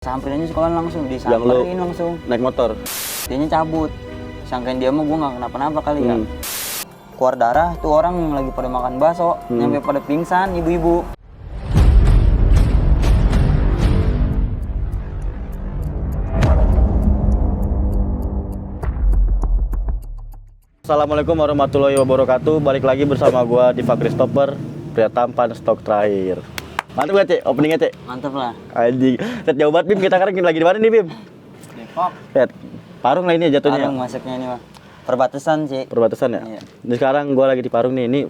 Samperin aja sekolah langsung, disamperin langsung. Naik motor? Dianya cabut. Sangkain dia mah gue nggak kenapa-napa kali ya. Keluar darah tuh orang yang lagi pada makan bakso, nyampe pada pingsan ibu-ibu. Assalamualaikum warahmatullahi wabarakatuh. Balik lagi bersama gua Diva Christopher, pria tampan stok terakhir. Mantap gak, Cek? Openingnya, Cek? Mantep lah. Anjing. Set jauh banget, Bim. Kita sekarang lagi di mana nih, Bim? Depok. Set. Parung lah ini jatuhnya. Parung masuknya ini mah. Perbatasan sih. Perbatasan ya? Iya. Ini sekarang gua lagi di Parung nih. Ini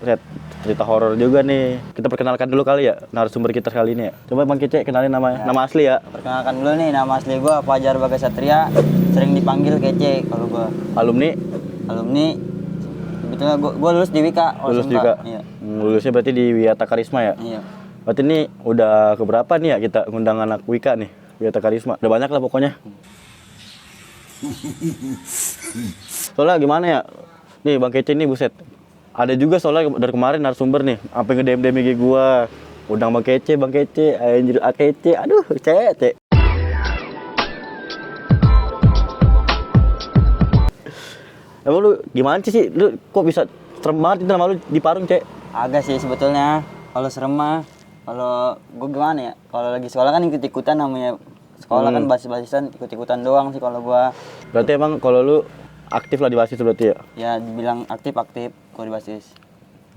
set cerita horor juga nih. Kita perkenalkan dulu kali ya narasumber kita kali ini ya. Coba Bang Kece kenalin namanya. Ya. Nama asli ya. Perkenalkan dulu nih, nama asli gue Fajar Bagas Satria. Sering dipanggil Kece kalau gue. Alumni Sebetulnya gue lulus di Wika. lulus juga. Iya. Lulusnya berarti di Wiyata Karisma ya? Iya. Berarti ini udah keberapa nih ya kita ngundang anak Wika nih, Wiyata Karisma. Udah banyak lah pokoknya. Soalnya gimana ya? Nih Bang Kece nih buset. Ada juga soalnya dari kemarin narasumber nih, sampai nge-DM IG gua. Undang Bang Kece, anjir Kece. Aduh, Cece. Emang lu gimana sih? Lu kok bisa serem banget itu nama lu di Parung, Cek? Agak sih sebetulnya. Kalau serem mah, kalau gue gimana ya? Kalau lagi sekolah kan ikut-ikutan namanya. Sekolah kan basis-basisan ikut-ikutan doang sih kalau gua. Berarti emang kalau lu aktif lah di basis berarti ya? Ya dibilang aktif kalau di basis.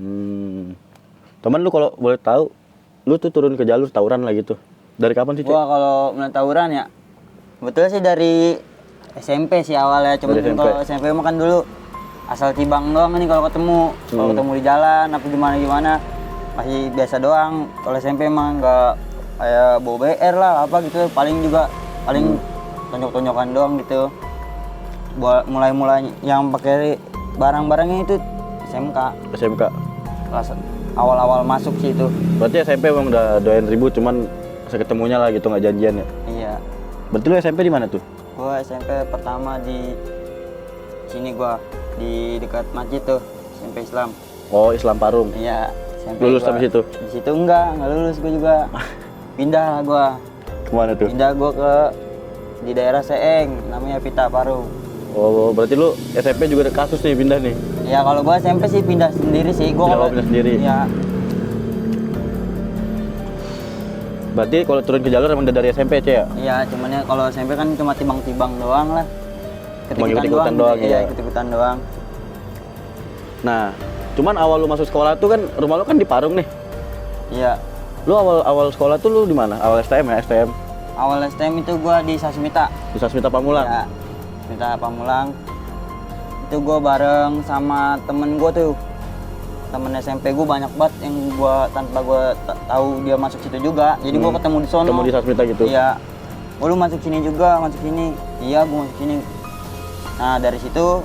Temen lu kalau boleh tahu, lu tuh turun ke jalur tawuran lah gitu. Dari kapan sih, Cek? Gua kalau mulai tawuran ya, betul sih dari SMP sih awalnya. Cuman Dari SMP. kalau SMP mah kan dulu asal tibang doang nih kalau ketemu. Kalau ketemu di jalan apa gimana masih biasa doang. Kalau SMP mah nggak kayak bawa BR lah apa gitu. Paling tonjok-tonjokan doang gitu. Mulai yang pakai barang-barangnya itu SMK. Kelas awal-awal masuk sih itu. Berarti SMP emang udah doain ribut, cuman seketemunya lah gitu, nggak janjian ya? Iya. Berarti lu SMP di mana tuh? Gua SMP pertama di sini gua di dekat masjid tuh, SMP Islam. Oh, Islam Parung. Iya, SMP. Lulus gua. sampai situ? Di situ enggak lulus gua juga. Pindah lah gua. Kemana tuh? Pindah gua ke di daerah Seeng, namanya Pita Parung. Oh, berarti lu SMP juga ada kasus nih pindah nih? Ya kalau gua SMP sih pindah sendiri sih. Pindah sendiri? Iya. Berarti kalau turun ke jalur emang udah dari SMP, Cek ya? Iya, cuman ya kalau SMP kan cuma timbang-timbang doang lah. Ikut-ikutan doang, iya. ya? Ikut-ikutan doang. Nah, cuman awal lu masuk sekolah tuh kan, rumah lu kan di Parung nih. Iya. Lu awal sekolah tuh lu di mana? Awal STM ya, STM? Awal STM itu gua di Sasmita. Di Sasmita Pamulang? Iya. Sasmita Pamulang. Itu gua bareng sama temen gua tuh. Temen SMP gue banyak banget yang tanpa gue tahu dia masuk situ juga. Jadi gue ketemu di sono. Ketemu di Sasmita gitu? Iya. Oh, lu masuk sini juga, masuk sini. Iya, gue masuk sini. Nah, dari situ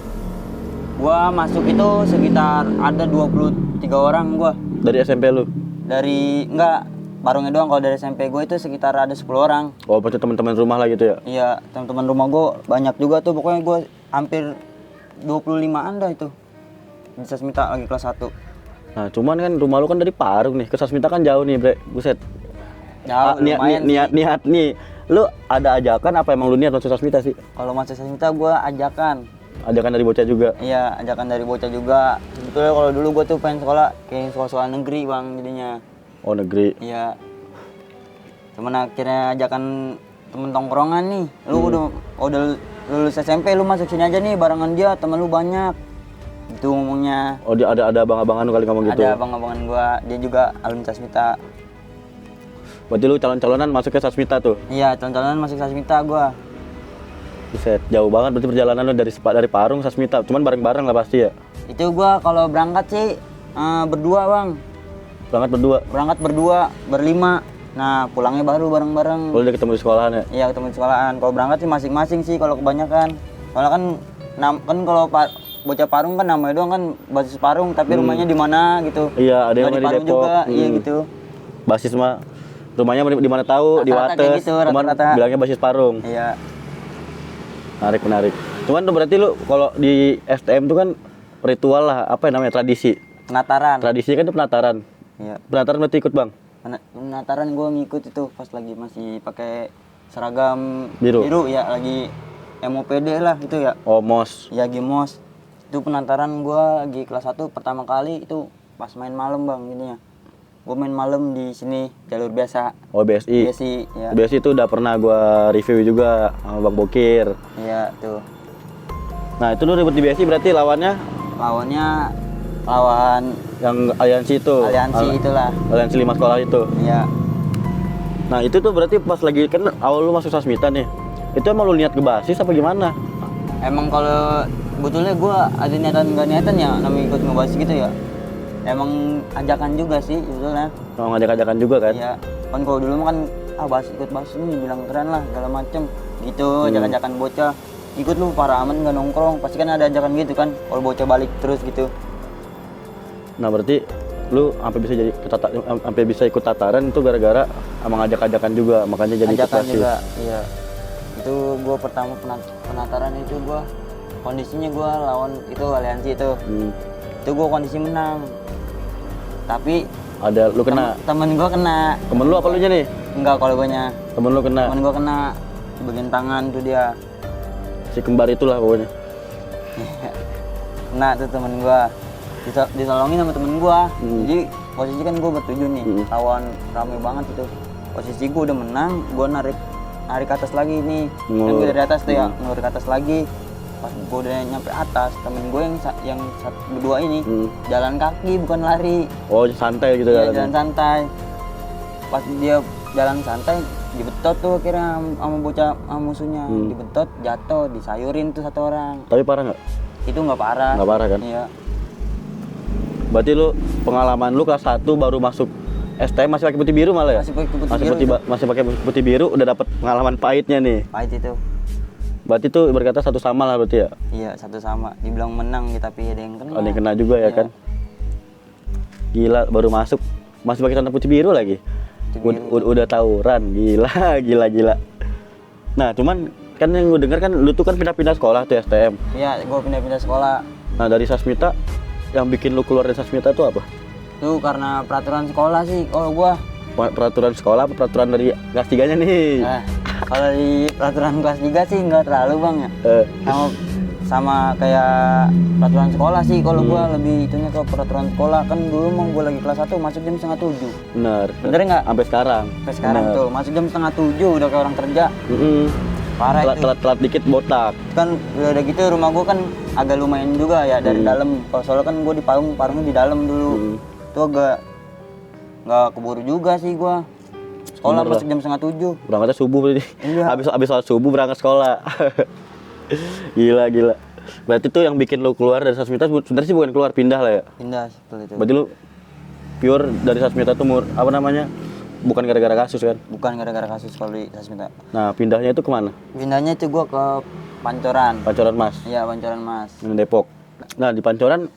gue masuk itu sekitar ada 23 orang gue. Dari SMP lu? Enggak, Parungnya doang. Kalau dari SMP gue itu sekitar ada 10 orang. Oh, berarti teman-teman rumah lah gitu ya? Iya, teman-teman rumah gue banyak juga tuh. Pokoknya gue hampir 25-an dah itu. Di Sasmita lagi kelas 1. Nah, cuman kan rumah lu kan dari Parung nih, ke Sasmita kan jauh nih, Bre. Buset. Jauh, Niat nih. Lu ada ajakan apa emang lu niat masuk Sasmita sih? Kalau masuk Sasmita gue ajakan. Ajakan dari bocah juga? Iya, ajakan dari bocah juga. Sebetulnya kalau dulu gue tuh pengen sekolah kayak sekolah negeri bang jadinya. Oh, negeri? Iya. Cuman akhirnya ajakan temen tongkrongan nih. Lu udah lulus SMP, lu masuk sini aja nih barengan dia, temen lu banyak. Itu ngomongnya. Oh, dia ada abang-abangan kali ngomong gitu? Ada abang-abangan gua, dia juga alumni Sasmita. Berarti lu calon-calonan masuk ke Sasmita tuh? Iya, calon-calonan masuk Sasmita gua. Buset, jauh banget berarti perjalanan lu dari Parung Sasmita. Cuman bareng-bareng lah pasti ya? Itu gua kalau berangkat sih berdua bang. Berangkat berdua, berlima. Nah, pulangnya baru bareng-bareng. Lu udah ketemu di sekolahan ya? Iya, ketemu di sekolahan. Kalau berangkat sih masing-masing sih kalau kebanyakan. Soalnya kan kalau bocah Parung kan namanya doang kan basis Parung, tapi rumahnya di mana gitu. Iya, ada yang di di Parung Depok. juga, iya gitu. Basis mah rumahnya di mana tahu, di Rata-rata kayak Wates. gitu, Cuman rata-rata. bilangnya basis Parung. Iya. Menarik. Cuman tuh berarti lu kalau di STM tuh kan ritual lah, apa namanya, tradisi. Penataran. Tradisi kan itu penataran. Iya. Penataran berarti ikut, Bang? Penataran gue ngikut itu pas lagi masih pakai seragam Biru. ya, lagi MOPD lah itu ya. Oh, mos. Ya Gimos. Itu penataran gua lagi kelas 1 pertama kali itu pas main malam Bang ininya. Gua main malam di sini jalur biasa. Oh, BSI. BSI ya. BSI itu udah pernah gua review juga sama Bang Bokir. Iya tuh. Nah, itu lu ribut di BSI berarti lawannya Lawan yang aliansi itu. aliansi itulah. Aliansi 5 sekolah itu. Iya. Nah, itu tuh berarti pas lagi kan awal lu masuk Sasmita nih. Itu emang lu niat ke basis apa gimana? Emang kalau sebetulnya gua ada niatan nggak niatan ya namanya ikut ngebahas gitu ya. Emang ajakan juga sih sebetulnya. Oh, ngajak-ajakan juga kan? Iya. Kan kalau dulu mah kan ikut bahas ini bilang keren lah segala macem gitu, ajak-ajakan bocah. Ikut lu para aman nggak nongkrong, pasti kan ada ajakan gitu kan. Kalau bocah balik terus gitu. Nah, berarti lu sampai bisa ikut tataran itu gara-gara emang ajak-ajakan juga, makanya jadi ikut Ajakan basis. juga, iya. Itu gua pertama penataran itu gua kondisinya gua lawan itu aliansi itu. Itu gua kondisi menang. Tapi Ada lu kena. temen gua kena. Temen lu apa lu nya nih? Enggak kalau guanya. Temen lu kena. Temen gua kena di bagian tangan tuh dia. Si kembar itulah pokoknya. Kena tuh temen gua. Ditolongin sama temen gua. Jadi posisi kan gua bertujuh nih. Lawan rame banget itu. Posisi gua udah menang, gua narik ke atas lagi nih. Kan gua dari atas tuh ya, ngulur ke atas lagi. Pas gua udah nyampe atas, temen gua yang berdua ini jalan kaki bukan lari. Oh, santai gitu Iya, ya. jalan santai. Pas dia jalan santai dibetot tuh akhirnya sama bocah sama musuhnya. Dibetot, jatuh, disayurin tuh satu orang. Tapi parah nggak? Itu nggak parah. Nggak parah kan? Iya. Berarti lu pengalaman lu kelas 1 baru masuk STM masih pakai putih biru malah ya? Masih pakai putih biru itu. Masih pakai putih biru udah dapat pengalaman pahitnya nih. Pahit itu. Berarti tuh berkata satu sama lah berarti ya? Iya, satu sama. Dibilang menang ya, tapi ada yang kena. Ada yang kena juga ya Iya. kan? Gila, baru masuk masih pakai celana putih biru lagi. Putih biru. Udah tawuran, gila. Nah, cuman kan yang gue denger kan lu tuh kan pindah-pindah sekolah tuh STM. Iya, gua pindah-pindah sekolah. Nah, dari Sasmita yang bikin lu keluar dari Sasmita tuh apa? Itu karena peraturan sekolah sih kalau gua. Peraturan sekolah apa peraturan dari kelas 3-nya nih? Nah, kalau di peraturan kelas 3 sih nggak terlalu Bang ya. Sama kayak peraturan sekolah sih kalau gua lebih itunya ke peraturan sekolah. Kan dulu mau gua lagi kelas 1 masuk jam 6:30. Bener. Bener nggak? Sampai sekarang. Sampai sekarang Bener. tuh masuk jam 6:30 udah kayak orang kerja. Parah itu. Telat dikit botak. Kan udah gitu rumah gua kan agak lumayan juga ya dari dalam. Kalau soalnya kan gua di parungnya di dalam dulu. Itu agak nggak keburu juga sih gua. Sekolah Bener masuk jam 6:30. Berangkatnya subuh berarti. Iya. Habis sholat subuh berangkat sekolah. Gila. Berarti tuh yang bikin lu keluar dari Sasmita sebenarnya sih bukan keluar, pindah lah ya. Pindah seperti itu. Berarti lu pure dari Sasmita tuh apa namanya? Bukan gara-gara kasus kan? Bukan gara-gara kasus kalau di Sasmita. Nah, pindahnya itu kemana? Pindahnya itu gua ke Pancoran. Pancoran Mas, Iya, Pancoran Mas. di Depok. Nah, di Pancoran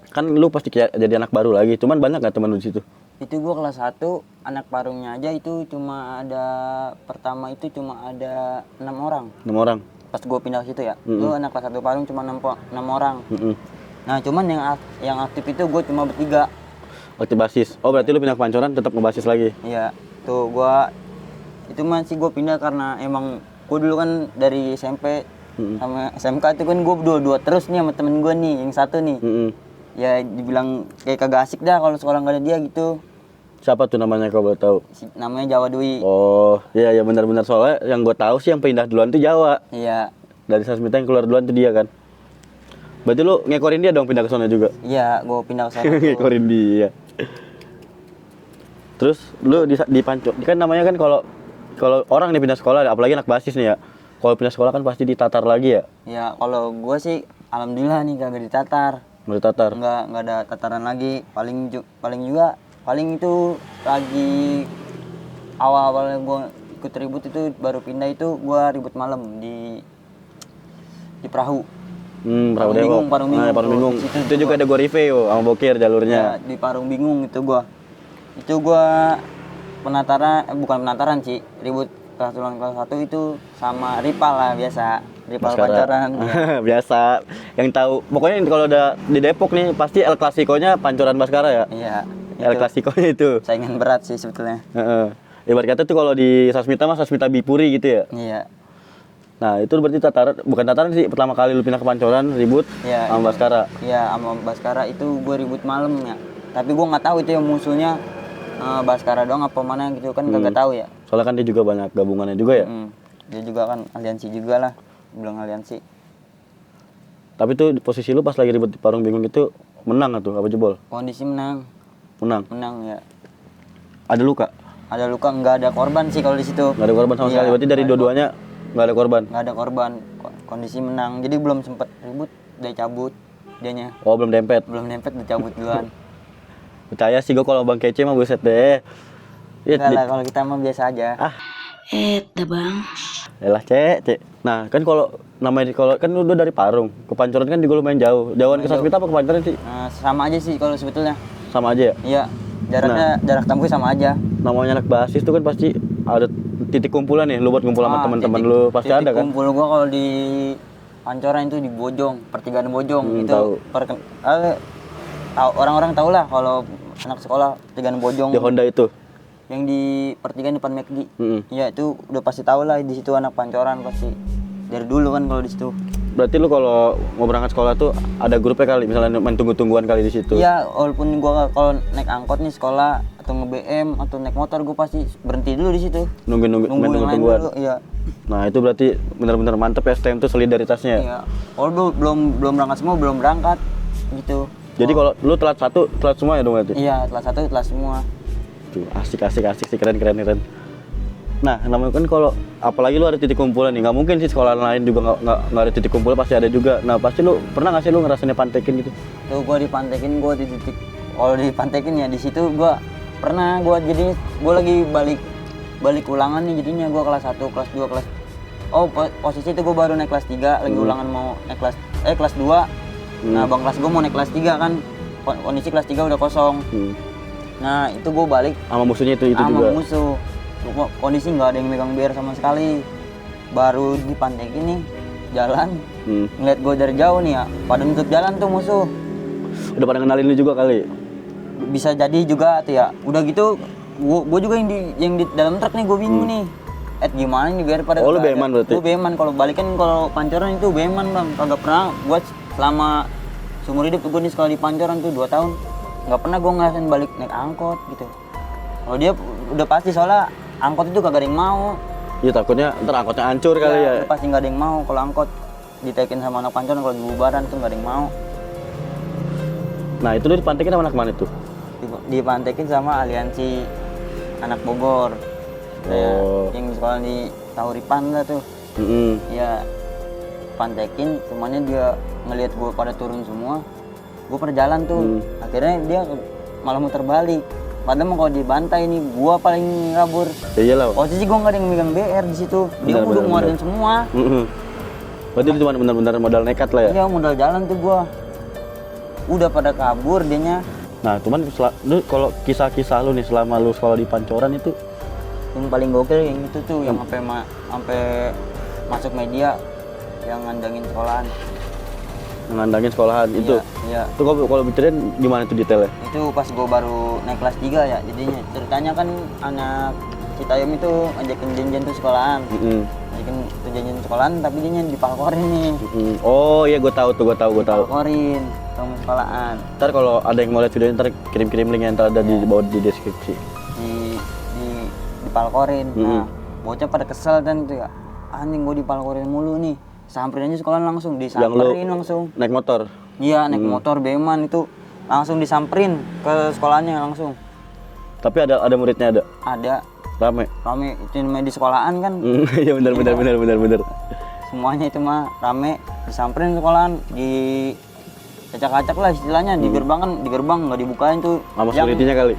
kan lu pasti kayak jadi anak baru lagi. Cuman banyak nggak teman lu di situ? Itu gua kelas 1, anak parungnya aja itu cuma ada pertama itu cuma ada 6 orang. 6 orang. Pas gua pindah ke situ ya. Itu anak kelas 1 parung cuma 6 orang. Nah, cuman yang aktif itu gua cuma bertiga. Aktif basis. Oh, berarti lu pindah ke Pancoran tetap ngebasis lagi. Iya. Tuh gua itu masih gua pindah karena emang gua dulu kan dari SMP sama SMK itu kan gua dua-dua terus nih sama temen gua nih, yang satu nih. Ya dibilang kayak kagak asik dah kalau sekolah nggak ada dia gitu. Siapa tuh namanya kalau boleh tahu? Namanya Jawa Dwi. Oh, iya benar-benar, soalnya yang gue tahu sih yang pindah duluan tuh Jawa. Iya. Dari Sasmita yang keluar duluan tuh dia kan. Berarti lu ngekorin dia dong pindah ke sana juga. Iya, gua pindah ke sana. Ngekorin dia. Terus lu di Panco, kan namanya kan kalau orang nih pindah sekolah, apalagi anak basis nih ya. Kalau pindah sekolah kan pasti ditatar lagi ya. Ya, kalau gua sih alhamdulillah nih kagak ditatar. Menurut tatar. Enggak ada tataran lagi. Paling itu lagi awal-awalnya gua ikut ribut itu baru pindah itu gua ribut malam di perahu. Perahu Depok. Parung Bingung. Parung Bingung. Itu Itu juga ada gua review sama Bokir jalurnya. Ya, di Parung Bingung itu gua. Itu gua bukan penataran sih. Ribut kelas 1 itu sama rival lah biasa. Rival Pancoran. Ya. Biasa. Yang tahu pokoknya kalau udah di Depok nih pasti El Clasico-nya Pancoran Baskara ya. Iya. El Clasico-nya itu. Saingan berat sih sebetulnya. Ibarat kata tuh kalau di Sasmita mah Sasmita Bipuri gitu ya. Iya. Nah, itu berarti tataran, bukan tataran sih, pertama kali lu pindah ke Pancoran ribut Iya, sama Baskara. Iya, sama Baskara itu gue ribut malam ya. Tapi gue nggak tahu itu yang musuhnya Baskara doang apa mana gitu kan kagak tahu ya. Soalnya kan dia juga banyak gabungannya juga ya. Dia juga kan aliansi juga lah, bilang aliansi. Tapi tuh posisi lu pas lagi ribut di Parung Bingung itu menang atau apa jebol? Kondisi menang, Menang. ya. Ada luka? Ada luka, nggak ada korban sih kalau di situ. Nggak ada korban sama Iya, sekali. Berarti dari dua-duanya nggak ada korban. nggak ada korban. Kondisi menang. Jadi belum sempet ribut, udah cabut dianya. Oh, belum dempet. Belum nempet udah cabut duluan. Percaya sih gua kalau Bang Kece mah buset deh. Iya, Enggak lah, kalau kita mah biasa aja. Dah bang. Yalah, Cek. Nah, kan kalau namanya kalau kan udah dari Parung ke Pancoran kan juga lumayan jauh. Jauhan ke Sasmita apa ke Pancoran sih? Sama aja sih kalau sebetulnya. Sama aja ya. Iya, jarak tempuh sama aja. Namanya anak basis tuh kan pasti ada titik kumpulan nih, lu buat ngumpul sama teman-teman lu pasti ada kan? Kumpul gua kalau di Pancoran itu di Bojong, pertigaan Bojong itu tahu. orang-orang tahu lah kalau anak sekolah pertigaan Bojong Di Honda itu. yang di pertigaan depan McD. Mm-mm. Ya itu udah pasti tahu lah di situ anak Pancoran pasti dari dulu kan kalau di situ. Berarti lu kalau mau berangkat sekolah tuh ada grupnya kali, misalnya main tunggu-tungguan kali di situ. Iya, walaupun gua kalau naik angkot nih sekolah atau nge-BM atau naik motor gua pasti berhenti dulu di situ. Nunggu Nunggu yang lain tungguan. dulu, iya. Nah, itu berarti benar-benar mantep ya STM tuh solidaritasnya. Iya. Kalau belum berangkat semua, belum berangkat gitu. Jadi kalau lu telat satu, telat semua ya dong berarti? Iya, kelas 1 kelas semua. Tuh, asik sih, keren. Nah, namanya kan kalau apalagi lu ada titik kumpulan nih, nggak mungkin sih sekolah lain juga nggak ada titik kumpul, pasti ada juga. Nah, pasti lu pernah nggak sih lu ngerasain pantekin gitu? Tuh gua dipantekin, gua di titik kalau dipantekin ya di situ gua pernah jadi gua lagi balik ulangan nih jadinya gua kelas 1, kelas 2, posisi itu gua baru naik kelas 3, lagi ulangan mau naik kelas 2. Nah, bang kelas gua mau naik kelas 3 kan. Kondisi kelas 3 udah kosong. Nah, itu gua balik Sama musuhnya itu sama juga. musuh. Kondisi nggak ada yang megang BR sama sekali. Baru dipantekin nih jalan. Ngeliat gue dari jauh nih ya, pada nutup jalan tuh musuh. Udah pada kenalin lu juga kali. Bisa jadi juga tuh ya. Udah gitu, gue juga yang di dalam truk nih gue bingung nih. Gimana nih biar pada. Oh, lu beman berarti? Gue beman, kalau balik kan kalau Pancoran itu beman bang. Kagak pernah gue selama seumur hidup gue nih sekolah di Pancoran tuh 2 tahun. Nggak pernah gue ngerasain balik naik angkot gitu. Kalau dia udah pasti soalnya angkot itu kagak ada yang mau. Iya, takutnya ntar angkotnya hancur kali ya. Udah pasti nggak ada yang mau kalau angkot ditekin sama anak Pancoran, kalau di bubaran tuh nggak ada yang mau. Nah, itu lu dipantekin sama anak mana tuh? Dipantekin sama aliansi anak Bogor. Oh. Yang di sekolah di Tauripan lah tuh. Ya pantekin, semuanya dia ngelihat gue pada turun semua. Gue pada jalan tuh. Akhirnya dia malah muter balik. Padahal mau kalau dibantai nih, gue paling kabur. Ya iyalah. Posisi gue nggak ada yang megang BR di situ. Dia udah ngeluarin semua. Berarti itu cuma benar-benar modal nekat lah ya? Iya, modal jalan tuh gua. Udah pada kabur dianya. Nah, cuman lu kalau kisah-kisah lu nih selama lu sekolah di Pancoran itu Yang paling gokil yang itu tuh, yang sampai masuk media, yang ngandangin sekolahan. ngandangin sekolahan itu. Iya. Itu kalau bicarain gimana tuh detailnya? Itu pas gua baru naik kelas 3 ya. Jadinya ceritanya kan anak Citayam itu ngajakin janjian tuh sekolahan. Ngajakin tuh janjian sekolahan tapi dia dipalkorin nih. Oh iya, gue tahu. Dipalkorin sama sekolahan. Ntar kalau ada yang mau lihat videonya, ntar kirim linknya, ntar ada di bawah di deskripsi. Dipalkorin. Nah, bocah pada kesel kan tuh ya. Anjing gua dipalkorin mulu nih. Samperin aja sekolahan langsung, disamperin langsung. Naik motor? Iya, naik motor beman itu langsung disamperin ke sekolahnya langsung. Tapi ada muridnya ada? Ada. Rame Itu namanya di sekolahan kan. Iya benar. Semuanya itu mah rame, disamperin sekolahan, di acak-acak lah istilahnya, di gerbang nggak dibukain tuh. Sama security-nya kali?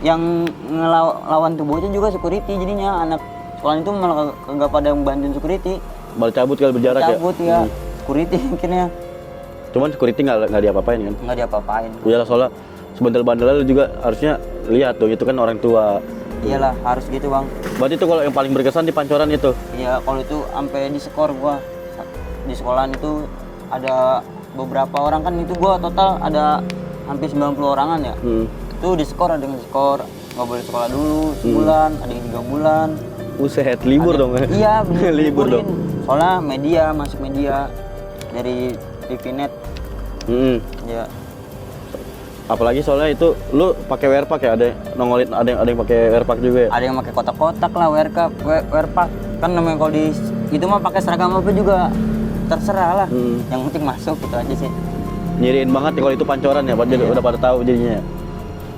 Yang ngelawan tuh bocah juga security, jadinya anak sekolah itu malah kagak pada bantuin security. Baru cabut kali berjarak ya? Cabut ya, security akhirnya. Cuman security nggak diapa-apain kan? Nggak diapa-apain. Iyalah, soalnya sebandel-bandelnya lu juga harusnya lihat tuh, itu kan orang tua. Iyalah, harus gitu bang. Berarti itu kalau yang paling berkesan di Pancoran itu? Iya, kalau itu sampai di skor gua di sekolahan itu ada beberapa orang kan, itu gua total ada hampir 90 orangan ya. Itu di skor, ada yang skor nggak boleh sekolah dulu sebulan, ada yang 3 bulan. Buset, libur dong. Iya, bener, Libur liburin. dong. Soalnya masuk media dari TVNet. Ya, Apalagi soalnya itu lu pakai wearpack ya, ada nongolin ada yang pakai wearpack juga ya. ada yang pakai kotak-kotak lah, wearpack. Kan namanya kalau di itu mah pakai seragam apa juga terserah lah. Yang penting masuk gitu aja sih. Nyiriin banget ya kalau itu pancoran ya, udah pada tahu jadinya.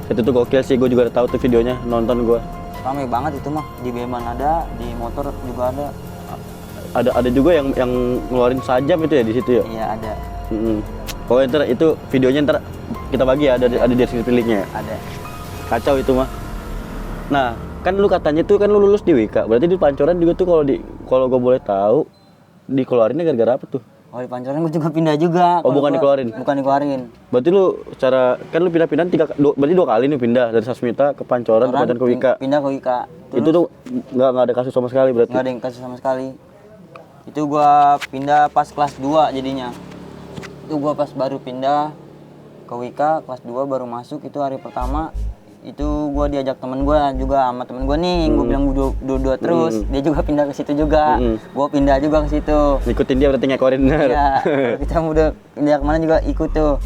Itu tuh gokil sih, gue juga udah tahu tuh videonya, nonton gue. Ramai banget itu mah, di Beman ada, di motor juga ada. Ada juga yang ngeluarin sajam itu ya di situ ya. Iya ada. Pokoknya ntar itu videonya ntar kita bagi ya, ada di deskripsi linknya. Ada. Kacau itu mah. Nah, kan lu katanya tuh kan lu lulus di Wika, berarti di pancoran juga tuh kalau gue boleh tahu dikeluarinnya gara-gara apa tuh? Oh di Pancoran gue juga pindah juga. Oh, bukan dikeluarin? Bukan dikeluarin. Berarti lu kan lu pindah-pindah berarti 2 kali nih pindah dari Sasmita ke Pancoran kemudian ke Wika. Pindah ke Wika. Itu tuh nggak ada kasus sama sekali berarti? Nggak ada yang kasus sama sekali. Itu gua pindah pas kelas 2 jadinya. Itu gua pas baru pindah ke Wika kelas 2 baru masuk, itu hari pertama itu gua diajak temen gua juga, sama temen gua nih yang gua bilang dua terus. Dia juga pindah ke situ juga. Gua pindah juga ke situ. Ikutin dia berarti ngekorin. Iya. Kita udah pindah kemana juga ikut tuh.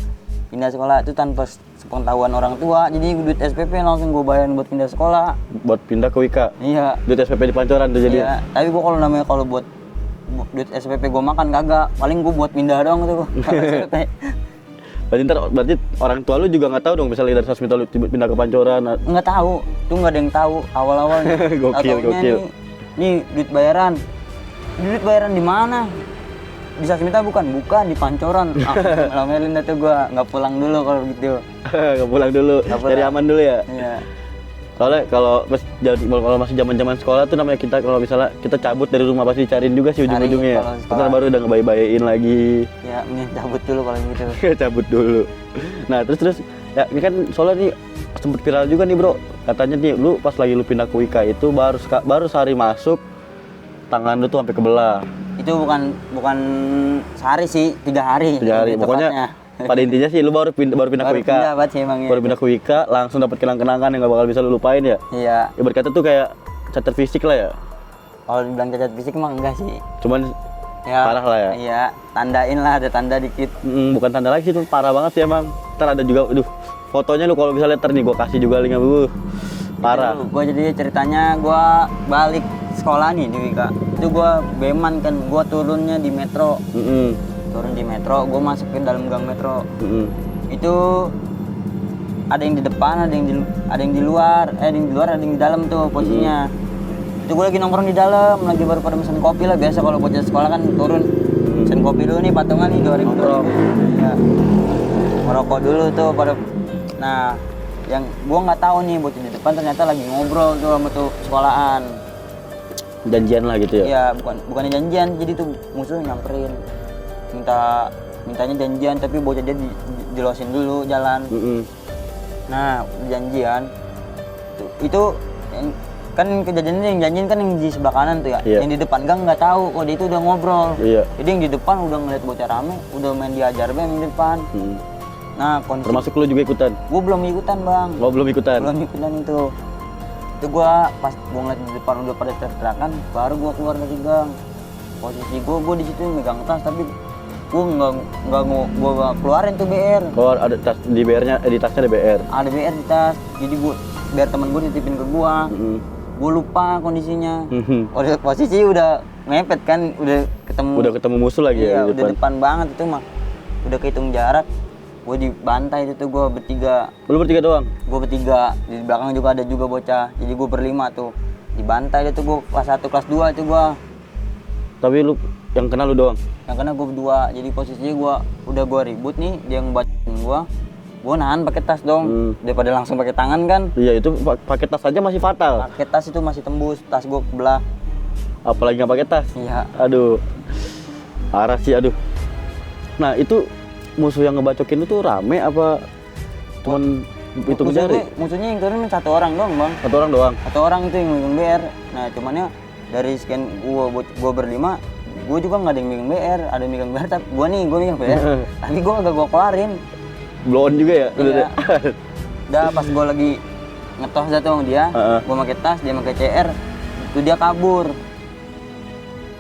Pindah sekolah itu tanpa sepengetahuan orang tua. Jadi duit SPP langsung gua bayarin buat pindah sekolah. Buat pindah ke Wika. Iya. Duit SPP di Pancoran tuh jadi. Iya. Tapi gua kalau buat duit SPP gua makan kagak. Paling gua buat pindah doang tuh. SPP. Berarti orang tua lu juga nggak tahu dong misalnya dari Sasmita lu pindah ke Pancoran. Nggak tahu. Tuh nggak ada yang tahu awal-awalnya. Gokil. Nih duit bayaran. Duit bayaran di mana? Di Sasmita bukan di Pancoran. Ngamelin dah tuh gua, nggak pulang dulu kalau gitu. Nggak pulang dulu, cari aman dulu ya. Iya. Soalnya kalau masih zaman sekolah tuh namanya kalau misalnya kita cabut dari rumah pasti cariin juga sih ujung-ujungnya. Ntar baru udah ngebayi-bayiin lagi. Ya, ini cabut dulu kalau gitu. Cabut dulu. Nah terus ya ini kan soalnya nih sempet viral juga nih bro. Katanya nih lu pas lagi lu pindah ke Wika itu baru sehari masuk tangan lu tuh sampai kebelah. Itu bukan sehari sih, 3 hari. 3 hari. Pokoknya pada intinya sih lu baru pindah ke Wika. Pindah banget sih emang ya. Baru pindah ke Wika langsung dapat kenang-kenangan yang gak bakal bisa lu lupain ya. Iya. Ibarat kata tuh kayak cacat fisik lah ya. Kalau dibilang cacat fisik mah enggak sih. Cuman Ya, parah lah ya. Iya, tandain lah, ada tanda dikit. Bukan tanda lagi sih, itu parah banget sih emang. Ntar ada juga, fotonya lu kalau bisa lihat nih, gua kasih juga linknya, parah. Gue jadi ceritanya gue balik sekolah nih di Wika. Itu gue Beman kan, gue turunnya di metro. Turun di metro, gue masuk ke dalam gang metro. Itu ada yang di depan, ada yang di luar, ada yang di dalam tuh posisinya. Itu gue lagi nongkrong di dalam, lagi baru pada mesen kopi lah. Biasa kalau bocah sekolah kan turun mesen kopi dulu nih, patungan nih 2.000 bro. Ya. Merokok dulu tuh pada. Nah, yang gue nggak tahu nih bocah di depan ternyata lagi ngobrol tuh sama tuh sekolahan. Janjian lah gitu ya? Iya, bukan janjian, jadi tuh musuh nyamperin. Mintanya janjian, tapi bocah dia dijelosin dulu jalan. Nah, janjian itu kan kejadiannya yang janjian kan yang di sebelah kanan tuh ya. Yang di depan gang nggak tahu, dia itu udah ngobrol. Jadi yang di depan udah ngeliat bocah rame, udah main diajar yang di depan. Nah, kondisi termasuk lu juga ikutan? Gue belum ikutan bang. Oh, belum ikutan? Belum ikutan itu. Itu gue pas gue ngeliat di depan udah pada teriakan, baru gue keluar dari gang. Posisi gue di situ megang tas, tapi gue nggak keluarin tuh BR. Oh, ada tas di BR-nya, di tasnya ada BR? Ada BR di tas, jadi biar temen gue nitipin ke gue. Gue lupa kondisinya. Posisi udah mepet kan, udah ketemu musuh lagi ya? Iya, udah depan banget itu mah. Udah kehitung jarak. Gue dibantai itu gue bertiga. Lu bertiga doang? Gue bertiga, di belakang juga ada juga bocah. Jadi gue berlima tuh. Dibantai itu gue kelas 1, kelas 2 itu gue. Tapi lu yang kenal lu doang? Yang kena gue berdua. Jadi posisinya gue ribut nih, dia ngebacain gue nahan pakai tas dong. Daripada langsung pakai tangan kan. Iya, itu pakai tas aja masih fatal. Pakai tas itu masih tembus, tas gue kebelah. Apalagi nggak pakai tas? Iya. Aduh, parah sih, aduh. Nah itu musuh yang ngebacokin itu rame apa cuman hitung jari? Musuhnya yang turun satu orang doang bang. Satu orang doang? Satu orang itu yang megang BR. Nah cumannya dari sekian gue berlima, gue juga nggak ada yang megang BR. Ada yang megang BR, tapi gue megang BR. Tapi gue agak gue keluarin. Blow on juga ya? Iya. Udah pas gue lagi ngetos dah tuh sama dia. Gua pakai tas, dia pakai CR. Itu dia kabur.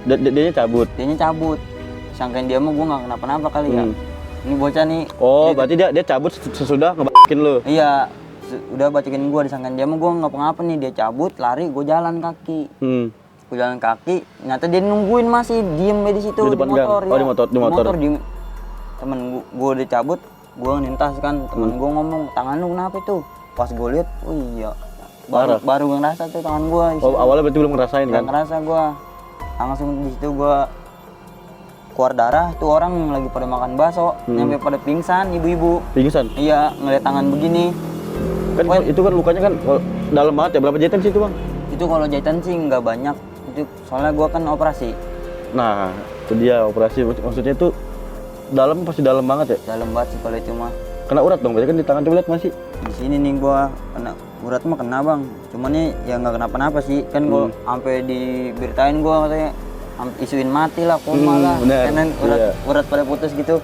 Dianya cabut. Dianya cabut. Sangkain dia mah gua nggak kenapa-napa kali ya. Ini bocah nih. Oh, berarti dia cabut sesudah ngebakin lu. Iya, udah bacokin gua, disangkain dia mah gua ngapa-ngapa nih, dia cabut, lari, gua jalan kaki. Gua jalan kaki, ternyata dia nungguin masih diem di situ Di depan gang? motor. Oh, di motor. Temen gua udah cabut, gua nintas kan, temen gua ngomong, tangan lu kenapa itu? Pas gua lihat, oh iya. Baru gua ngerasa tuh tangan gua. Oh, awalnya berarti belum ngerasain kan? Gak ngerasa gua. Langsung di situ gua keluar darah, tuh orang yang lagi pada makan bakso, nyampe pada pingsan, ibu-ibu. Pingsan? Iya, ngeliat tangan begini. Kan itu kan lukanya kan dalam banget ya, berapa jahitan sih itu bang? Itu kalau jahitan sih nggak banyak, itu soalnya gua kan operasi. Nah, itu dia operasi, maksudnya itu dalam pasti dalam banget ya? Dalam banget sih kalau itu mah. Kena urat dong, berarti kan di tangan coba lihat masih? Di sini nih gua kena urat mah kena bang, cuman nih ya nggak kenapa-napa sih, kan gua sampai diberitain gua katanya isuin mati lah, koma lah, karena urat pada putus gitu.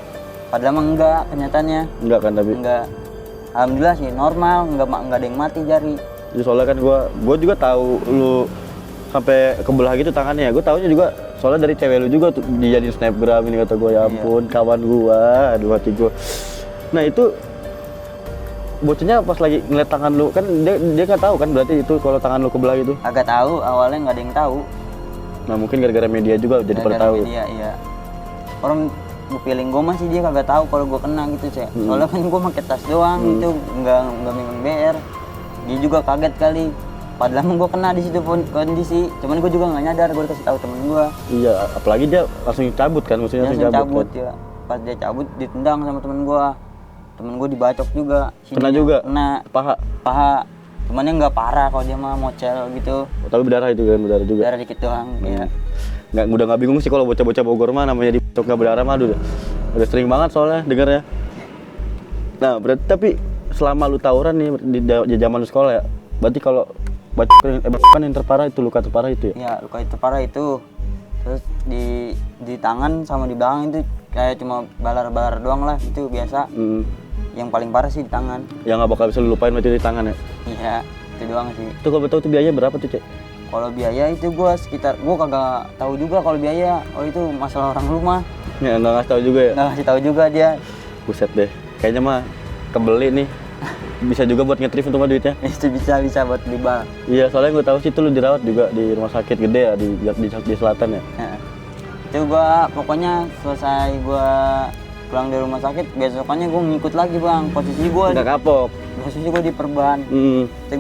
Padahal mah enggak, kenyataannya. Enggak kan tapi? Enggak. Alhamdulillah sih normal, enggak ada yang mati jari. Ya, soalnya kan gua juga tahu lu sampai kebelah gitu tangannya ya. Gua taunya juga soalnya dari cewek lu juga tuh dijadiin snapgram ini, kata gua ya ampun kawan gua, aduh hati gua. Nah itu bocahnya pas lagi ngeliat tangan lu kan dia nggak tahu kan berarti itu kalau tangan lu kebelah gitu. Agak tahu, awalnya nggak ada yang tahu. Nah mungkin gara-gara media juga jadi pada tahu. Media, iya. Orang gue feeling gue masih dia kagak tahu kalau gue kena gitu sih. Soalnya kan gue pakai tas doang itu nggak megang BR. Dia juga kaget kali. Padahal gue kena di situ kondisi. Cuman gue juga nggak nyadar, gue kasih tahu temen gue. Iya, apalagi dia langsung cabut kan, maksudnya langsung cabut kan? Ya. Pas dia cabut ditendang sama temen gue. Temen gue dibacok juga. Kena juga? Kena. Paha. Cuman yang nggak parah kalau dia mah mocel gitu. Oh, tapi berdarah itu kan, berdarah juga? Berdarah dikit doang, iya. Udah nggak bingung sih kalau bocah-bocah Bogor mah namanya dibacok nggak berdarah mah udah sering banget soalnya dengarnya. Nah berarti tapi selama lu tawuran nih di zaman lu sekolah ya, berarti kalau bacokan yang terparah itu, luka terparah itu ya? Iya, luka terparah itu. Terus di tangan sama di belakang itu kayak cuma balar-balar doang lah, itu biasa. Yang paling parah sih di tangan. Yang nggak bakal bisa lu lupain berarti di tangan ya? Iya, itu doang sih. Itu kalau betul itu biayanya berapa tuh Cek? Kalau biaya itu gua kagak tahu juga kalau biaya. Oh itu masalah orang rumah. Ya nggak ngasih tahu juga ya? Nggak ngasih tahu juga dia. Buset deh, kayaknya mah kebeli nih. Bisa juga buat nge-thrift untuk duitnya? Itu bisa buat beli bal. Iya, soalnya gue tahu sih itu lu dirawat juga di rumah sakit gede ya di selatan ya. Itu gua pokoknya selesai gua pulang dari rumah sakit, besokannya gue ngikut lagi bang, posisi gue nggak kapok. Posisi gue di perban. Jadi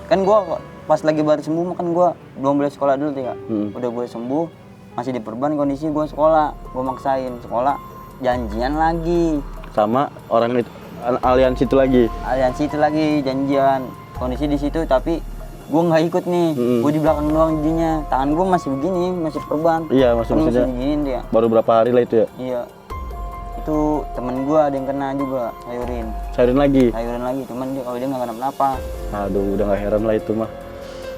kan gue pas lagi baru sembuh kan gue belum boleh sekolah dulu tuh ya. Udah gue sembuh masih di perban, kondisi gue sekolah, gue maksain sekolah, janjian lagi sama orang itu, aliansi itu lagi janjian, kondisi di situ tapi gue nggak ikut nih. Gue di belakang doang jadinya, tangan gue masih begini, masih perban. Iya, masih beginiin dia. Baru berapa hari lah itu ya? Iya. Itu temen gue ada yang kena juga, sayurin lagi, cuman kalau dia nggak kenapa-napa. Aduh, udah nggak heran lah itu mah.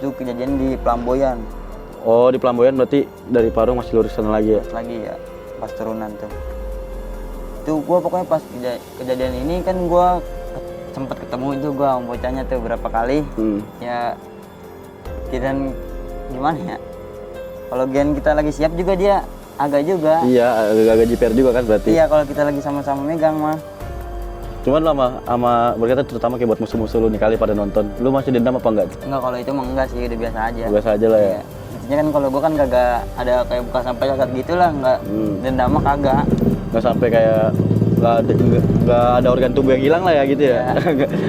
Itu kejadian di Pelamboyan. Oh, di Pelamboyan berarti dari Parung masih lurus sana lagi ya? Lagi ya, pas turunan tuh. Itu gue pokoknya pas kejadian ini kan gue sempat ketemu itu gue sama bocahnya tuh berapa kali. Ya, dan gimana ya? Kalau gen kita lagi siap juga dia agak juga. Iya, agak jiper juga kan berarti. Iya, kalau kita lagi sama-sama megang mah. Cuman lu sama berkata terutama kayak buat musuh-musuh lu nih kali pada nonton. Lu masih dendam apa enggak? Enggak, kalau itu mah enggak sih, udah biasa aja. Biasa aja lah ya. Iya. Intinya kan kalau gua kan kagak ada kayak buka sampai kayak gitu lah, enggak. Dendam mah kagak. Enggak sampai kayak enggak ada organ tubuh yang hilang lah ya gitu ya.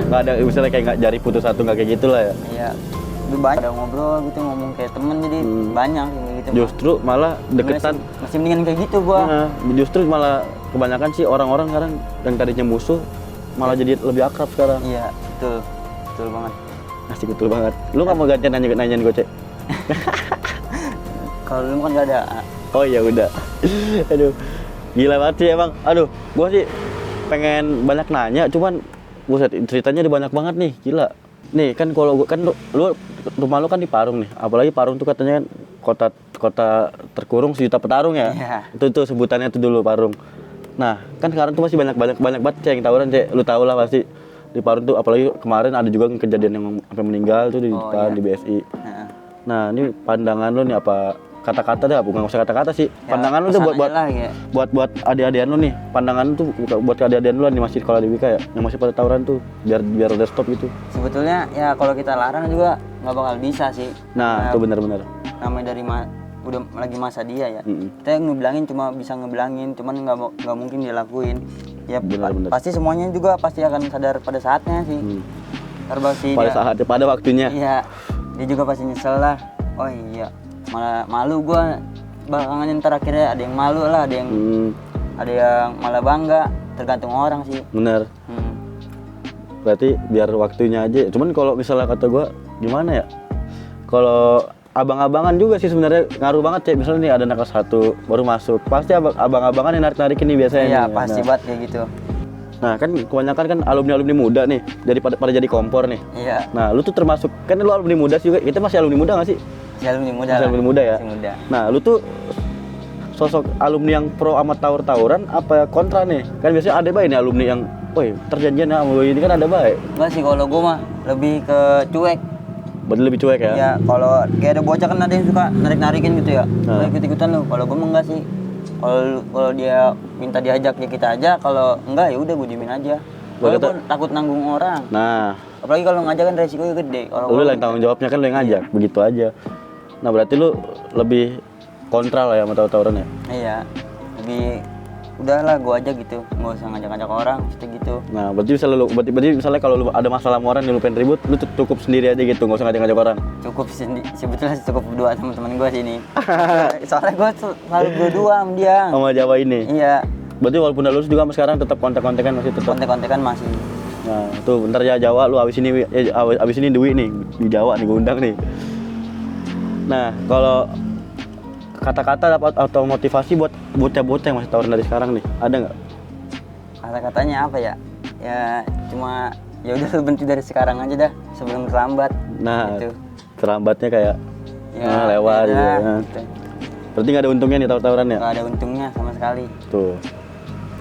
Enggak ada misalnya kayak enggak jari putus satu enggak kayak gitu lah ya. Iya. Lebih banyak ada ngobrol gitu, ngomong kayak temen, jadi banyak kayak gitu. Justru malah deketan. Masih mendingan kayak gitu gua. Nah, justru malah kebanyakan sih orang-orang sekarang yang tadinya musuh malah jadi lebih akrab sekarang. Iya, betul banget. Asik, betul banget. Lu nggak mau gantian nanyain gue Cek? Kalau lu kan nggak ada. Oh iya udah. Aduh, gila banget sih emang. Aduh, gua sih pengen banyak nanya, cuman buset ceritanya udah banyak banget nih, gila. Nih kan kalau gua kan lu rumah lu kan di Parung nih, apalagi Parung tuh katanya kan kota terkurung sejuta petarung ya. Iya. Itu tuh sebutannya tuh dulu Parung. Nah, kan sekarang tuh masih banyak banget Cek yang tawuran Cek. Lu tau lah pasti. Di Parun tuh apalagi kemarin ada juga kejadian yang sampai meninggal tuh di Oh, depan iya. di BSI. Heeh. Nah, ini pandangan lu nih apa kata-kata dah, bukan usah kata-kata sih. Ya, Pandangan lu tuh pesan buat aja lah, ya. buat adik-adikan lu nih. Pandangan lu tuh buat adik-adikan lu nih masih sekolah di Wika ya, yang masih pada tawuran tuh biar udah stop gitu. Sebetulnya ya kalau kita larang juga nggak bakal bisa sih. Nah, itu benar-benar. Namanya dari udah lagi masa dia ya. Mm-mm. Kita ngebilangin cuma bisa ngebilangin, cuman nggak mungkin dia lakuin. Ya Benar-benar. pasti semuanya juga pasti akan sadar pada saatnya sih. Serba sih Pada dia. saatnya, pada waktunya. Iya, dia juga pasti nyesel lah. Oh iya, malah malu gua belakangan ntar akhirnya ada yang malu lah, ada yang malah bangga, tergantung orang sih. Bener. Hmm. Berarti biar waktunya aja. Cuman kalau misalnya kata gua gimana ya? Kalau abang-abangan juga sih sebenarnya ngaruh banget ya. Misalnya nih ada anak kelas 1 baru masuk, pasti abang-abangan yang narik-narikin nih biasanya. Iya, nih. pasti Nah, banget kayak gitu. nah, kan kebanyakan kan alumni-alumni muda nih, jadi pada jadi kompor nih. Iya, Nah, lu tuh termasuk kan lu alumni muda juga. Kita masih alumni muda gak sih? si alumni muda Masih lah. alumni muda ya? Masih muda. Nah, lu tuh sosok alumni yang pro sama tawur-tawuran apa kontra nih? Kan biasanya ada baik nih alumni yang, woi, terjanjian sama lu ini kan ada baik. Enggak sih, kalau gua mah lebih ke cuek. Berarti lebih cuek ya? Ya, kalau kayak ada bocah kan ada yang suka narik-narikin gitu ya. Nah. Ikut-ikutan lu. Kalau gua mah enggak sih. Kalau dia minta diajak ya kita aja, kalau enggak ya udah gua diemin aja. Gua Walaupun takut nanggung orang. Nah, Apalagi kalau ngajak kan resikonya gede. Kalau lu gua- yang tanggung jawabnya kan lu yang ngajak, begitu aja. Nah, berarti lu lebih kontra lah ya sama tawur-tawuran ya? Iya. Lebih udahlah gua aja gitu. Enggak usah ngajak-ngajak orang gitu gitu. Nah, berarti misalnya kalau lu ada masalah sama orang nih lu pengen ribut, lu cukup sendiri aja gitu, nggak usah ngajak-ngajak orang. Cukup sebetulnya cukup berdua sama teman gua sini. Soalnya gua selalu berdua sama dia. Sama Jawa ini. Iya. Berarti walaupun udah lulus juga sampai sekarang tetap kontak-kontakan masih tetap. Kontek-kontekan masih. Nah, tuh bentar ya Jawa lu abis ini abis ini Dewi nih di Jawa nih gua undang nih. Nah, kalau kata-kata atau motivasi buat bocah-bocah yang masih tawuran dari sekarang nih, ada nggak? Kata-katanya apa ya? Ya cuma ya udah lu berhenti dari sekarang aja dah sebelum terlambat. Nah, Gitu. terlambatnya kayak lewat ya gitu. udah, Ya. gitu. Berarti nggak ada untungnya nih tawur-tawuran ya? Nggak ada untungnya sama sekali. Tuh.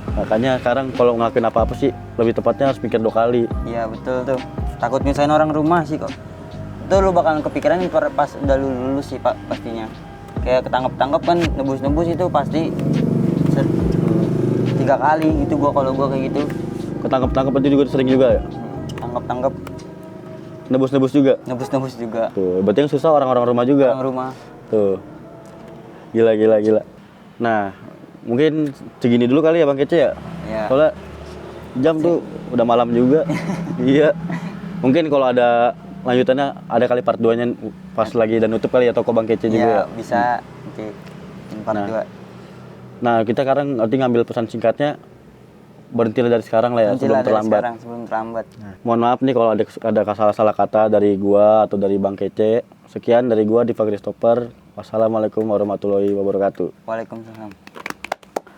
Makanya sekarang kalau ngelakuin apa-apa sih lebih tepatnya harus mikir 2 kali. Iya betul tuh. Takut nyusahin orang rumah sih kok. Itu lu bakalan kepikiran pas udah lu lulus sih pak pastinya. Kayak ketangkep-tangkep kan nebus-nebus itu pasti 3 kali gitu kalau gua kayak gitu. Ketangkep-tangkep itu juga sering juga ya? Tangkep-tangkep, Nebus-nebus juga. nebus-nebus juga. Tuh, berarti yang susah orang-orang rumah juga. Orang rumah. Tuh. Gila. Nah, mungkin segini dulu kali ya Bang Kece ya? Ya. Soalnya jam tuh udah malam juga. Iya. Mungkin kalau ada lanjutannya ada kali part 2-nya pas lagi dan nutup kali ya toko Bang Kece juga Iya ya. bisa nanti part Nah. 2. Nah, kita sekarang nanti ngambil pesan singkatnya berhentilah dari sekarang lah ya sebelum terlambat. Sekarang sebelum terlambat. Mohon maaf nih kalau ada salah-salah kata dari gua atau dari Bang Kece. Sekian dari gua Diva Christopher. Wassalamualaikum warahmatullahi wabarakatuh. Waalaikumsalam.